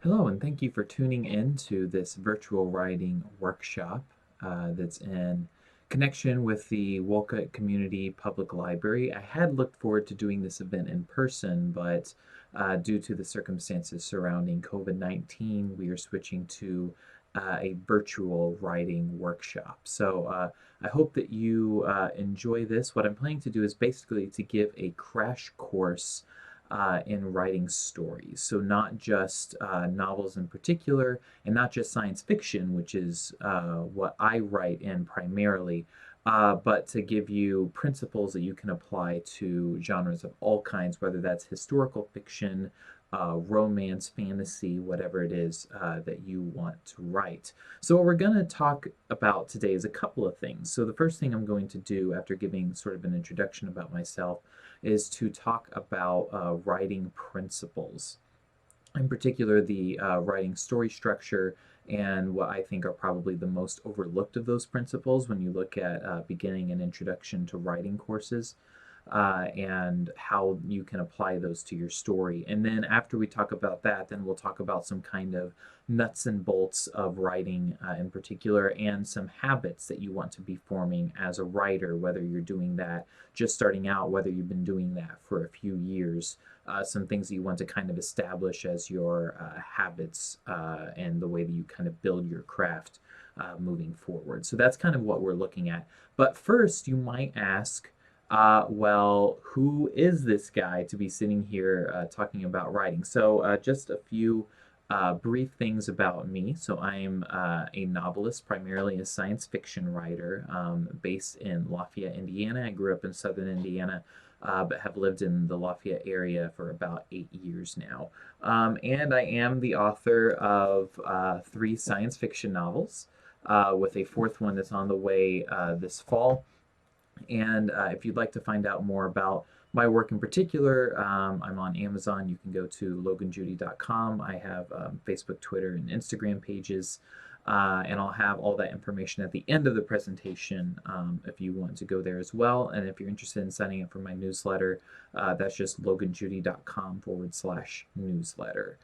Hello, and thank you for tuning in to this virtual writing workshop that's in connection with the Wolcott Community Public Library. I had looked forward to doing this event in person, but due to the circumstances surrounding COVID-19, we are switching to a virtual writing workshop. So I hope that you enjoy this. What I'm planning to do is basically to give a crash course in writing stories. So not just novels in particular, and not just science fiction, which is what I write in primarily, but to give you principles that you can apply to genres of all kinds, whether that's historical fiction, romance, fantasy, whatever it is that you want to write. So what we're going to talk about today is a couple of things. So the first thing I'm going to do after giving sort of an introduction about myself is to talk about writing principles, in particular the writing story structure and what I think are probably the most overlooked of those principles when you look at beginning and introduction to writing courses. And how you can apply those to your story. And then after we talk about that, then we'll talk about some kind of nuts and bolts of writing in particular, and some habits that you want to be forming as a writer, whether you're doing that just starting out, whether you've been doing that for a few years, some things that you want to kind of establish as your habits and the way that you kind of build your craft moving forward. So that's kind of what we're looking at. But first, you might ask, well, who is this guy to be sitting here talking about writing? So just a few brief things about me. So I'm a novelist, primarily a science fiction writer, based in Lafayette, Indiana. I grew up in southern Indiana, but have lived in the Lafayette area for about 8 years now. And I am the author of 3 science fiction novels, with a fourth one that's on the way this fall. And if you'd like to find out more about my work in particular, I'm on Amazon. You can go to loganjudy.com. I have Facebook, Twitter, and Instagram pages. And I'll have all that information at the end of the presentation if you want to go there as well. And if you're interested in signing up for my newsletter, that's just loganjudy.com/newsletter.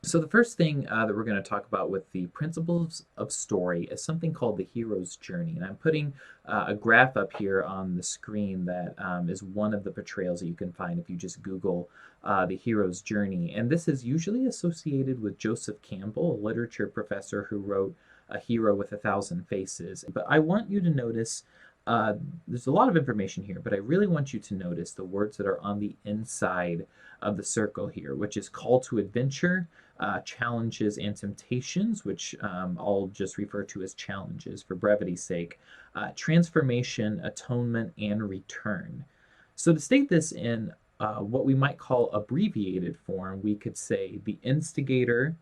So the first thing that we're going to talk about with the principles of story is something called the hero's journey. And I'm putting a graph up here on the screen that is one of the portrayals that you can find if you just Google the hero's journey. And this is usually associated with Joseph Campbell, a literature professor who wrote A Hero with a Thousand Faces. But I want you to notice there's a lot of information here, but I really want you to notice the words that are on the inside of the circle here, which is call to adventure, challenges and temptations, which I'll just refer to as challenges for brevity's sake, transformation, atonement, and return. So to state this in what we might call abbreviated form, we could say the instigator,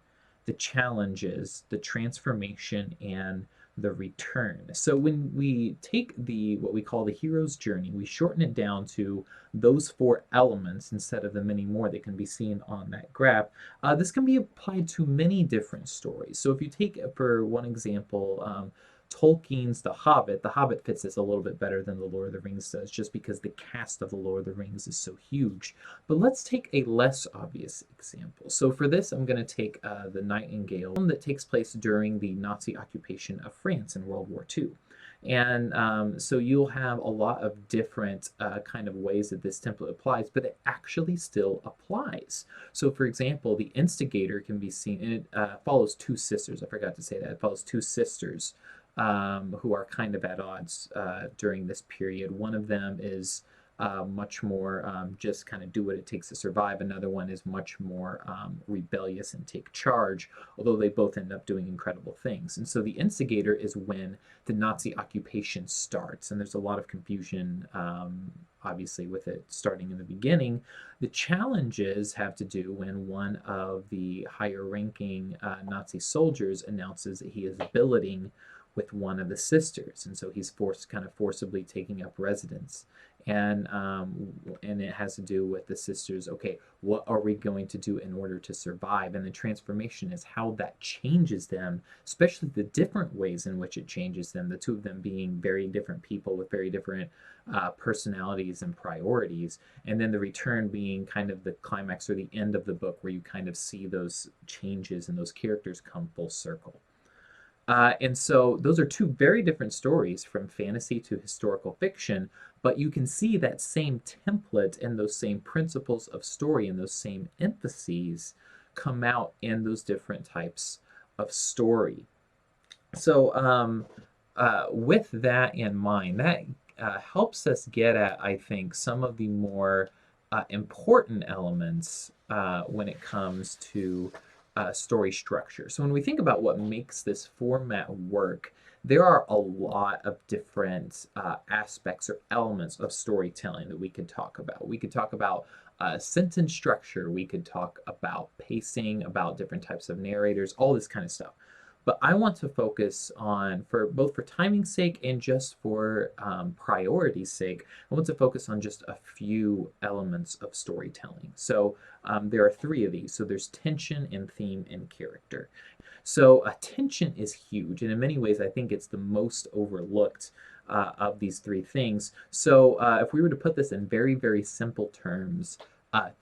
the challenges, the transformation, and the return. So when we take what we call the hero's journey, we shorten it down to those 4 elements instead of the many more that can be seen on that graph. This can be applied to many different stories. So if you take, for one example, Tolkien's The Hobbit fits this a little bit better than The Lord of the Rings does, just because the cast of The Lord of the Rings is so huge. But let's take a less obvious example. So for this, I'm going to take The Nightingale, that takes place during the Nazi occupation of France in World War II. And so you'll have a lot of different kind of ways that this template applies, but it actually still applies. So for example, the instigator can be seen, and it follows 2 sisters. I forgot to say that. It follows 2 sisters who are kind of at odds during this period. One of them is much more just kind of do what it takes to survive. Another one is much more rebellious and take charge, although they both end up doing incredible things. And so the instigator is when the Nazi occupation starts, and there's a lot of confusion obviously with it starting in the beginning. The challenges have to do when one of the higher ranking Nazi soldiers announces that he is billeting with one of the sisters, and so he's kind of forcibly taking up residence And it has to do with the sisters. Okay, what are we going to do in order to survive? And the transformation is how that changes them, especially the different ways in which it changes them. The two of them being very different people with very different personalities and priorities, and then the return being kind of the climax or the end of the book, where you kind of see those changes and those characters come full circle. And so those are two very different stories, from fantasy to historical fiction, but you can see that same template and those same principles of story and those same emphases come out in those different types of story. So, with that in mind, that helps us get at, I think, some of the more important elements when it comes to story structure. So, when we think about what makes this format work, there are a lot of different aspects or elements of storytelling that we could talk about. We could talk about sentence structure, we could talk about pacing, about different types of narrators, all this kind of stuff. But I want to focus on, for both for timing's sake and just for priority's sake, I want to focus on just a few elements of storytelling. So there are three of these. So there's tension and theme and character. So tension is huge, and in many ways, I think it's the most overlooked of these three things. So if we were to put this in very, very simple terms,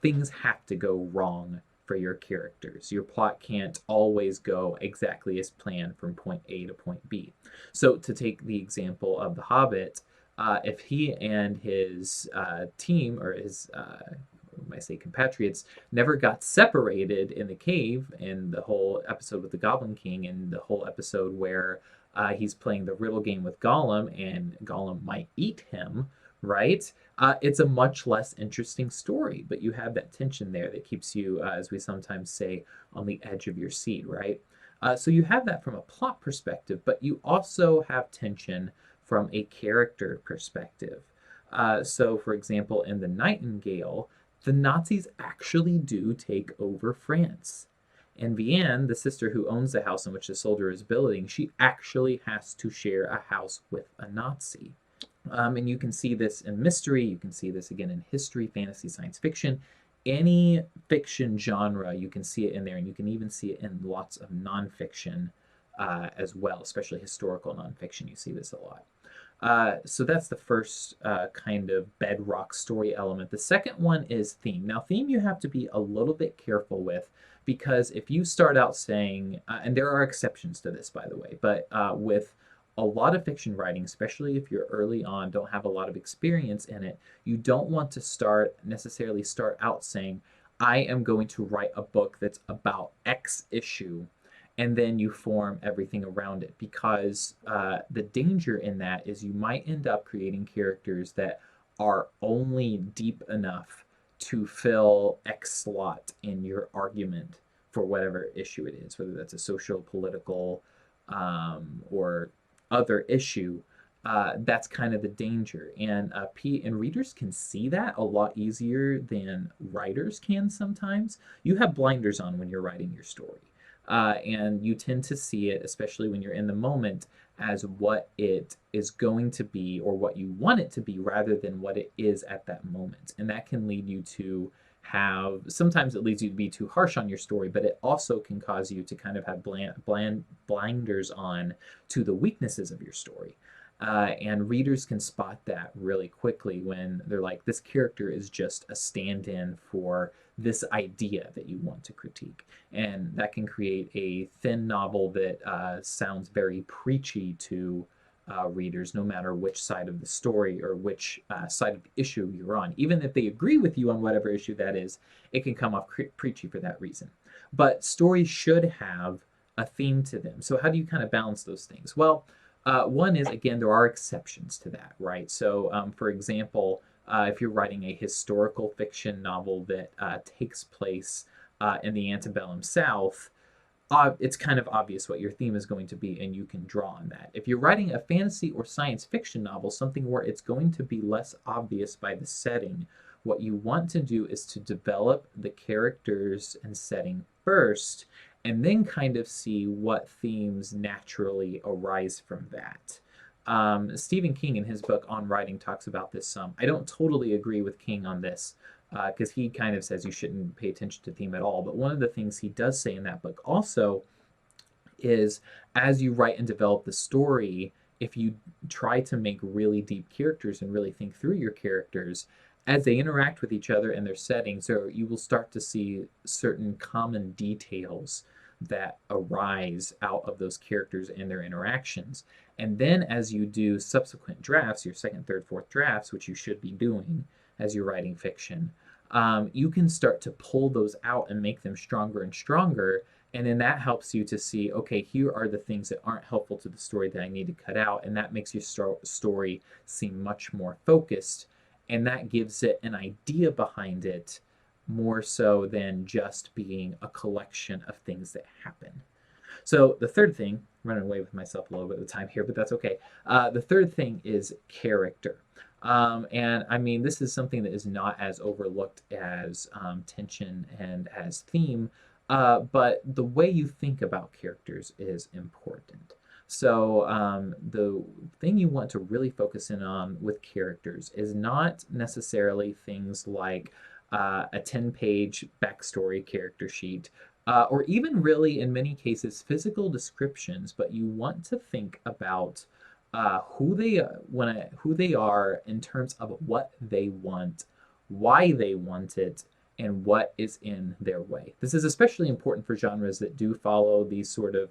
things have to go wrong for your characters. Your plot can't always go exactly as planned from point A to point B. So to take the example of The Hobbit, if he and his team, or his I say compatriots, never got separated in the cave, in the whole episode with the Goblin King, and the whole episode where he's playing the riddle game with Gollum and Gollum might eat him, right? It's a much less interesting story, but you have that tension there that keeps you, as we sometimes say, on the edge of your seat, right? So you have that from a plot perspective, but you also have tension from a character perspective. So, for example, in The Nightingale, the Nazis actually do take over France. And Vianne, the sister who owns the house in which the soldier is building, she actually has to share a house with a Nazi. And you can see this in mystery, you can see this again in history, fantasy, science fiction. Any fiction genre, you can see it in there, and you can even see it in lots of nonfiction as well, especially historical nonfiction. You see this a lot. So that's the first kind of bedrock story element. The second one is theme. Now, theme you have to be a little bit careful with, because if you start out saying, and there are exceptions to this, by the way, but with a lot of fiction writing, especially if you're early on, don't have a lot of experience in it, you don't want to necessarily start out saying, I am going to write a book that's about X issue, and then you form everything around it, because the danger in that is you might end up creating characters that are only deep enough to fill X slot in your argument for whatever issue it is, whether that's a social, political, or other issue. That's kind of the danger, and readers can see that a lot easier than writers can sometimes. You have blinders on when you're writing your story. And you tend to see it, especially when you're in the moment, as what it is going to be or what you want it to be, rather than what it is at that moment. And that can lead you to sometimes it leads you to be too harsh on your story, but it also can cause you to kind of have blinders on to the weaknesses of your story. And readers can spot that really quickly when they're like, this character is just a stand-in for this idea that you want to critique. And that can create a thin novel that sounds very preachy to readers, no matter which side of the story or which side of the issue you're on. Even if they agree with you on whatever issue that is, it can come off preachy for that reason. But stories should have a theme to them. So how do you kind of balance those things? Well, one is, again, there are exceptions to that, right? So, for example, if you're writing a historical fiction novel that takes place in the antebellum South, it's kind of obvious what your theme is going to be, and you can draw on that. If you're writing a fantasy or science fiction novel, something where it's going to be less obvious by the setting, what you want to do is to develop the characters and setting first, and then kind of see what themes naturally arise from that. Stephen King in his book On Writing talks about this some. I don't totally agree with King on this because he kind of says you shouldn't pay attention to theme at all. But one of the things he does say in that book also is as you write and develop the story, if you try to make really deep characters and really think through your characters, as they interact with each other and their settings, so you will start to see certain common details that arise out of those characters and their interactions. And then as you do subsequent drafts, your second, third, fourth drafts, which you should be doing as you're writing fiction, you can start to pull those out and make them stronger and stronger. And then that helps you to see, okay, here are the things that aren't helpful to the story that I need to cut out. And that makes your story seem much more focused. And that gives it an idea behind it more so than just being a collection of things that happen. So the third thing, I'm running away with myself a little bit of time here, but that's okay. The third thing is character. And I mean, this is something that is not as overlooked as tension and as theme, but the way you think about characters is important. So the thing you want to really focus in on with characters is not necessarily things like a 10-page backstory character sheet, or even really in many cases physical descriptions, but you want to think about who they are in terms of what they want, why they want it, and what is in their way. This is especially important for genres that do follow these sort of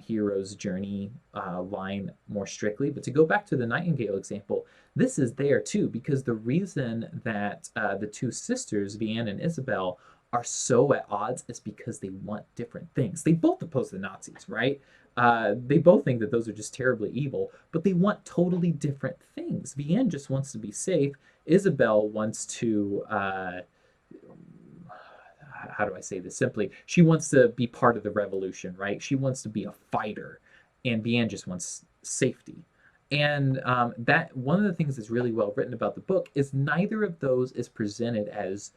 hero's journey line more strictly. But to go back to the Nightingale example, this is there too, because the reason that the two sisters, Vianne and Isabel, are so at odds is because they want different things. They both oppose the Nazis, right? They both think that those are just terribly evil, but they want totally different things. Vianne just wants to be safe. Isabel wants to how do I say this simply? She wants to be part of the revolution, right? She wants to be a fighter, and Vianne just wants safety. And that one of the things that's really well written about the book is neither of those is presented as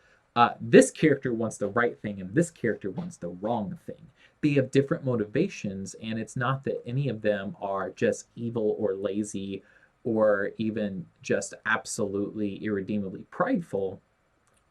this character wants the right thing and this character wants the wrong thing. They have different motivations, and it's not that any of them are just evil or lazy or even just absolutely irredeemably prideful.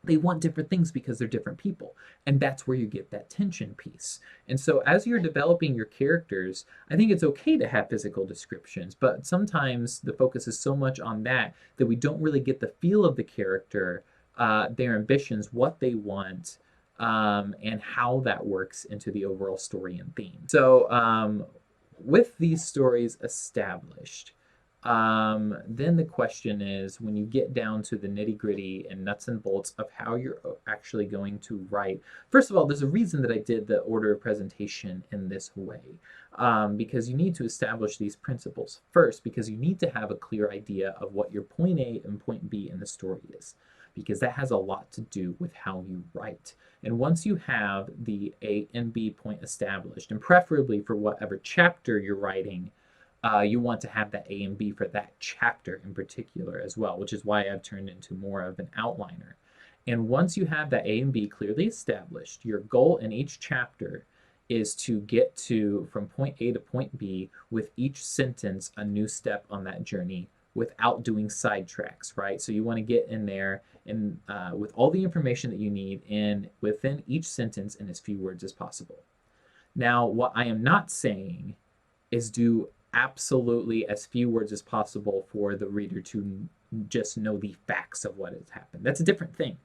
They want different things because they're different people. And that's where you get that tension piece. And so as you're developing your characters, I think it's okay to have physical descriptions, but sometimes the focus is so much on that that we don't really get the feel of the character, their ambitions, what they want, and how that works into the overall story and theme. So with these stories established, then the question is, when you get down to the nitty-gritty and nuts and bolts of how you're actually going to write. First of all, there's a reason that I did the order of presentation in this way, because you need to establish these principles first, because you need to have a clear idea of what your point A and point B in the story is, because that has a lot to do with how you write. And once you have the A and B point established, and preferably for whatever chapter you're writing, you want to have that A and B for that chapter in particular as well, which is why I've turned into more of an outliner. And once you have that A and B clearly established, your goal in each chapter is to get to from point A to point B with each sentence a new step on that journey without doing sidetracks, right? So you want to get in there and with all the information that you need in within each sentence in as few words as possible. Now, what I am not saying is do absolutely as few words as possible for the reader to just know the facts of what has happened. That's a different thing.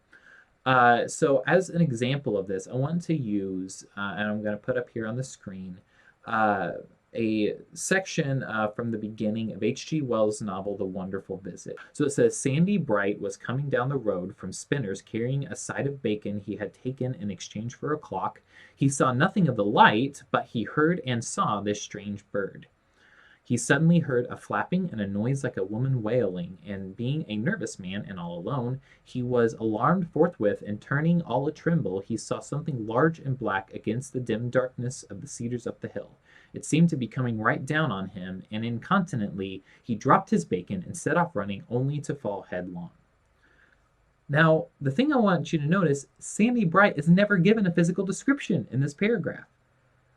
So as an example of this, I want to use, and I'm going to put up here on the screen, a section from the beginning of H.G. Wells' novel, The Wonderful Visit. So it says, Sandy Bright was coming down the road from Spinner's carrying a side of bacon he had taken in exchange for a clock. He saw nothing of the light, but he heard and saw this strange bird. He suddenly heard a flapping and a noise like a woman wailing, and being a nervous man and all alone, he was alarmed forthwith, and turning all a tremble, he saw something large and black against the dim darkness of the cedars up the hill. It seemed to be coming right down on him, and incontinently he dropped his bacon and set off running, only to fall headlong. Now, the thing I want you to notice, Sandy Bright is never given a physical description in this paragraph.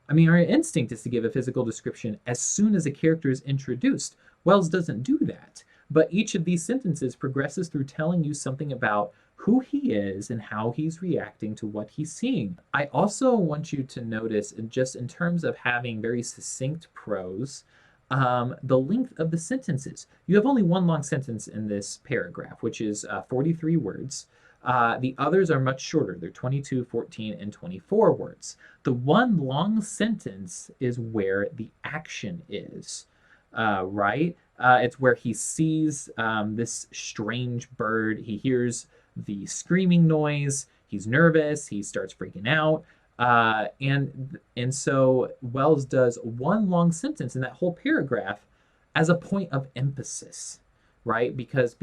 I mean, our instinct is to give a physical description as soon as a character is introduced. Wells doesn't do that. But each of these sentences progresses through telling you something about who he is and how he's reacting to what he's seeing. I also want you to notice, just in terms of having very succinct prose, the length of the sentences. You have only one long sentence in this paragraph, which is 43 words. The others are much shorter. They're 22, 14, and 24 words. The one long sentence is where the action is, right? It's where he sees this strange bird. He hears the screaming noise. He's nervous. He starts freaking out. And so Wells does one long sentence in that whole paragraph as a point of emphasis, right? Because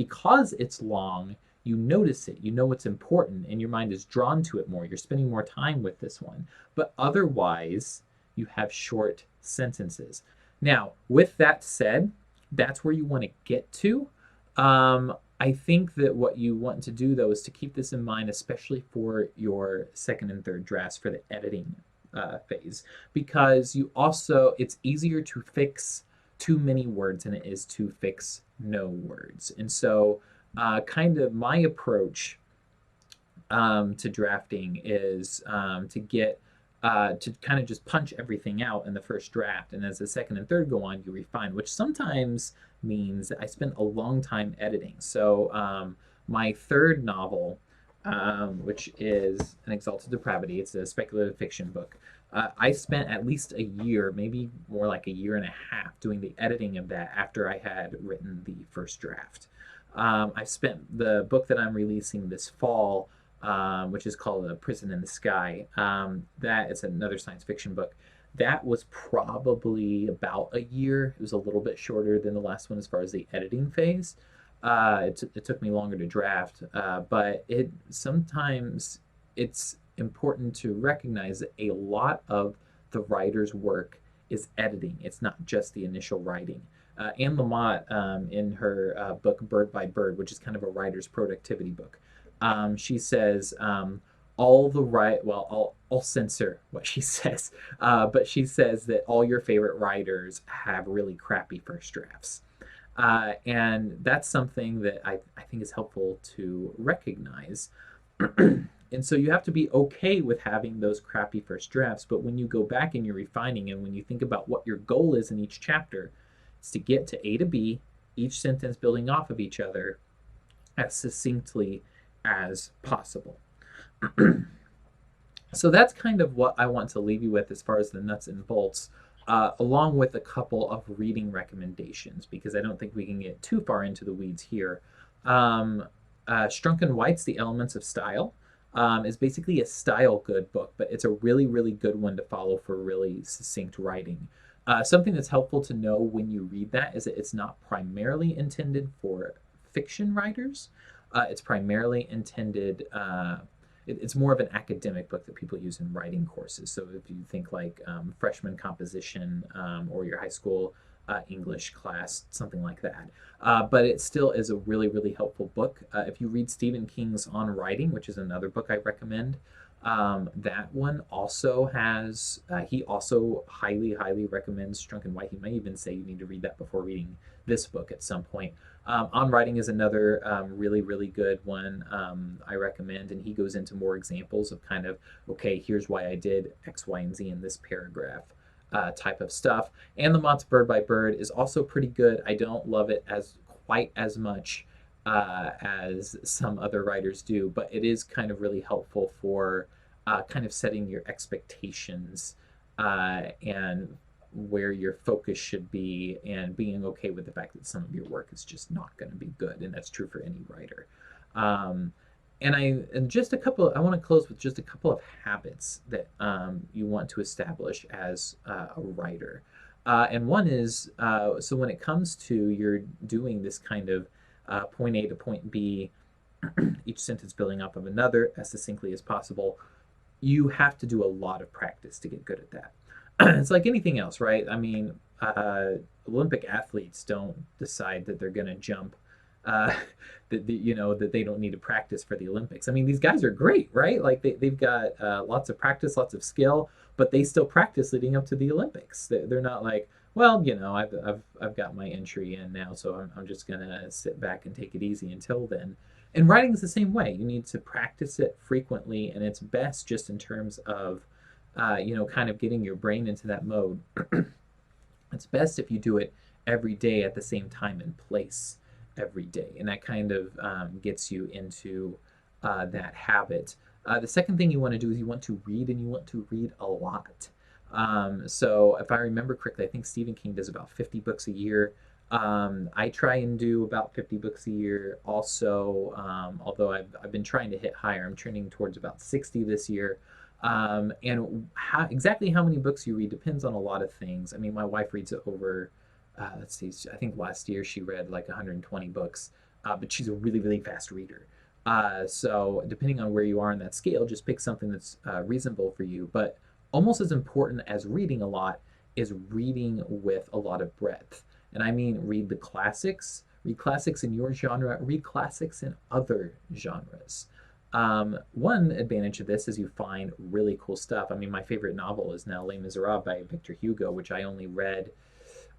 it's long, you notice it, you know it's important, and your mind is drawn to it more. You're spending more time with this one. But otherwise, you have short sentences. Now, with that said, that's where you want to get to. I think that what you want to do, though, is to keep this in mind, especially for your second and third drafts for the editing phase, because it's easier to fix too many words than it is to fix no words. And so kind of my approach to drafting is to kind of just punch everything out in the first draft, and as the second and third go on, you refine, which sometimes means that I spent a long time editing. So my third novel, which is An Exalted Depravity, it's a speculative fiction book. I spent at least a year, maybe more like a year and a half, doing the editing of that after I had written the first draft. I've spent the book that I'm releasing this fall, which is called A Prison in the Sky. That is another science fiction book. That was probably about a year. It was a little bit shorter than the last one as far as the editing phase. It took me longer to draft, but sometimes it's important to recognize that a lot of the writer's work is editing. It's not just the initial writing. Anne Lamott, in her book Bird by Bird, which is kind of a writer's productivity book, she says I'll censor what she says, but she says that all your favorite writers have really crappy first drafts. And that's something that I think is helpful to recognize. And so you have to be okay with having those crappy first drafts, but when you go back and you're refining, and when you think about what your goal is in each chapter, it's to get to A to B, each sentence building off of each other as succinctly as possible. So that's kind of what I want to leave you with as far as the nuts and bolts, along with a couple of reading recommendations, because I don't think we can get too far into the weeds here. Strunk and White's The Elements of Style is basically a style good book, but it's a really, really good one to follow for really succinct writing. Something that's helpful to know when you read that is that it's not primarily intended for fiction writers. It's primarily intended, it's more of an academic book that people use in writing courses. So if you think like freshman composition or your high school English class, something like that. But it still is a really, really helpful book. If you read Stephen King's On Writing, which is another book I recommend, that one also has, he also highly, highly recommends Strunk and White. He may even say you need to read that before reading this book at some point. On Writing is another really, really good one I recommend, and he goes into more examples of kind of, okay, here's why I did X, Y, and Z in this paragraph type of stuff. And Lamont's Bird by Bird is also pretty good. I don't love it as quite as much as some other writers do, but it is kind of really helpful for kind of setting your expectations and where your focus should be, and being okay with the fact that some of your work is just not going to be good, and that's true for any writer. I want to close with just a couple of habits that you want to establish as a writer. And one is, so when it comes to you're doing this kind of point A to point B, each sentence building off of another as succinctly as possible, you have to do a lot of practice to get good at that. It's like anything else, right? I mean, Olympic athletes don't decide that they're going to jump, that they don't need to practice for the Olympics. I mean, these guys are great, right? Like they've got lots of practice, lots of skill, but they still practice leading up to the Olympics. They're not like, Well, I've got my entry in now, so I'm just gonna sit back and take it easy until then. And writing is the same way. You need to practice it frequently, and it's best just in terms of, kind of getting your brain into that mode. It's best if you do it every day at the same time and place every day, and that kind of gets you into that habit. The second thing you want to do is you want to read, and you want to read a lot. So if I remember correctly, I think Stephen King does about 50 books a year. I try and do about 50 books a year also, although I've been trying to hit higher. I'm trending towards about 60 this year. And exactly how many books you read depends on a lot of things. I mean, my wife reads over, let's see, I think last year she read like 120 books, but she's a really, really fast reader. So depending on where you are on that scale, just pick something that's reasonable for you. But almost as important as reading a lot is reading with a lot of breadth. And I mean, read classics in your genre, read classics in other genres. One advantage of this is you find really cool stuff. I mean, my favorite novel is now Les Miserables by Victor Hugo, which I only read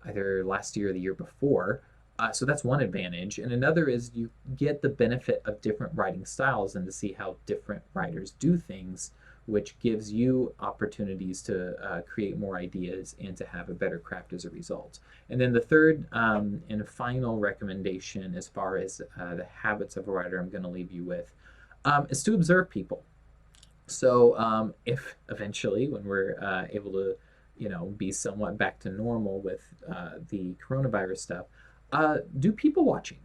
either last year or the year before. So that's one advantage. And another is you get the benefit of different writing styles and to see how different writers do things, which gives you opportunities to create more ideas and to have a better craft as a result. And then the third and final recommendation, as far as the habits of a writer, I'm going to leave you with is to observe people. So if eventually, when we're able to, be somewhat back to normal with the coronavirus stuff, do people watching.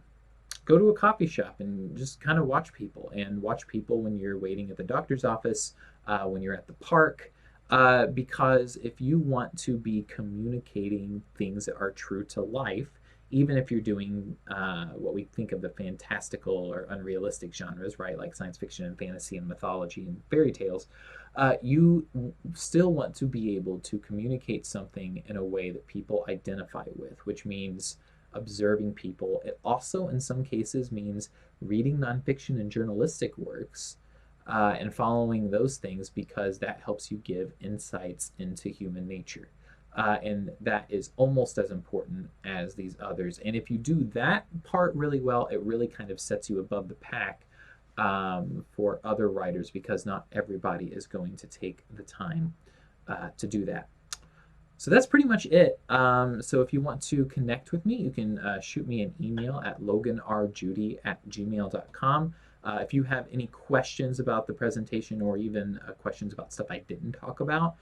Go to a coffee shop and just kind of watch people, and watch people when you're waiting at the doctor's office, when you're at the park. Because if you want to be communicating things that are true to life, even if you're doing what we think of the fantastical or unrealistic genres, right, like science fiction and fantasy and mythology and fairy tales, you still want to be able to communicate something in a way that people identify with, which means observing people. It also, in some cases, means reading nonfiction and journalistic works and following those things, because that helps you give insights into human nature. And that is almost as important as these others. And if you do that part really well, it really kind of sets you above the pack for other writers, because not everybody is going to take the time to do that. So that's pretty much it. So if you want to connect with me, you can shoot me an email at loganrjudy@gmail.com. If you have any questions about the presentation, or even questions about stuff I didn't talk about,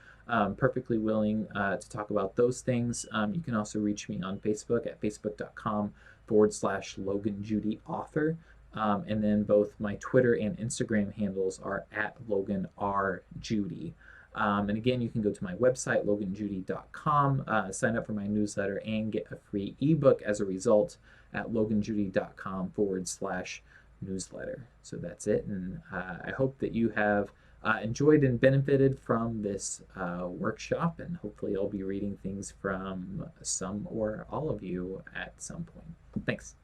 perfectly willing to talk about those things. You can also reach me on Facebook at facebook.com/Logan Judy author. And then both my Twitter and Instagram handles are at Logan R. Judy. And again, you can go to my website, loganjudy.com, sign up for my newsletter, and get a free ebook as a result at loganjudy.com/newsletter. So that's it. And I hope that you have enjoyed and benefited from this workshop. And hopefully I'll be reading things from some or all of you at some point. Thanks.